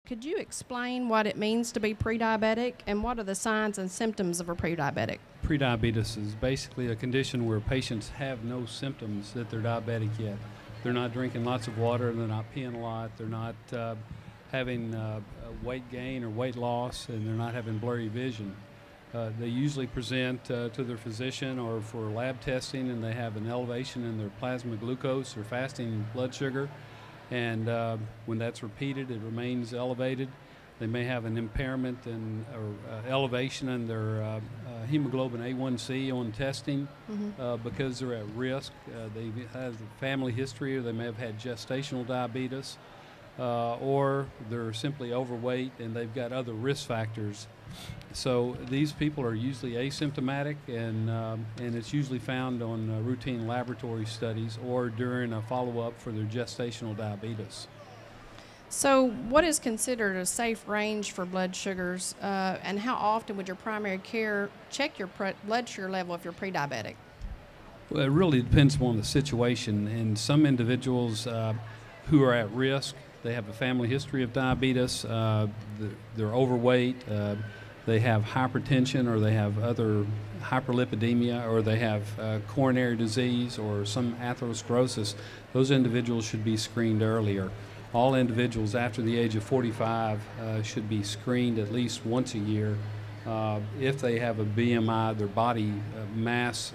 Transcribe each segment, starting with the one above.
Could you explain what it means to be pre-diabetic and what are the signs and symptoms of a pre-diabetic? Prediabetes is basically a condition where patients have no symptoms that they're diabetic yet. They're not drinking lots of water, they're not peeing a lot, they're not having weight gain or weight loss, and they're not having blurry vision. They usually present to their physician or for lab testing, and they have an elevation in their plasma glucose or fasting blood sugar. And when that's repeated, it remains elevated. They may have an impairment or elevation in their hemoglobin A1C on testing because they're at risk. They have a family history, or they may have had gestational diabetes, or they're simply overweight and they've got other risk factors. So these people are usually asymptomatic, and it's usually found on routine laboratory studies or during a follow-up for their gestational diabetes. So what is considered a safe range for blood sugars, and how often would your primary care check your blood sugar level if you're pre-diabetic? Well, it really depends upon the situation. In some individuals who are at risk, they have a family history of diabetes, they're overweight, they have hypertension, or they have other hyperlipidemia, or they have coronary disease or some atherosclerosis. Those individuals should be screened earlier. All individuals after the age of 45 should be screened at least once a year. If they have a BMI, their body mass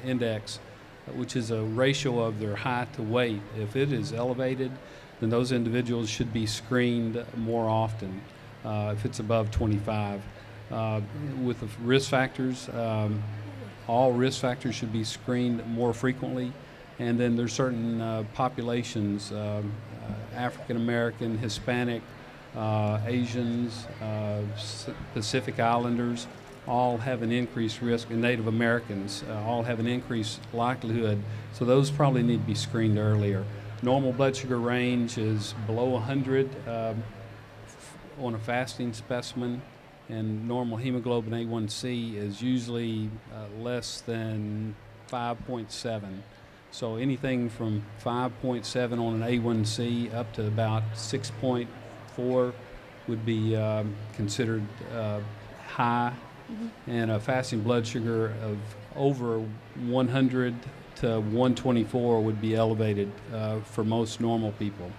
index, which is a ratio of their height to weight, if it is elevated, then those individuals should be screened more often if it's above 25. With the risk factors, all risk factors should be screened more frequently. And then there's certain populations, African American, Hispanic, Asians, Pacific Islanders, all have an increased risk, and Native Americans all have an increased likelihood. So those probably need to be screened earlier. Normal blood sugar range is below 100 on a fasting specimen, and normal hemoglobin A1C is usually less than 5.7. So anything from 5.7 on an A1C up to about 6.4 would be considered high, and a fasting blood sugar of over 100 to 124 would be elevated for most normal people.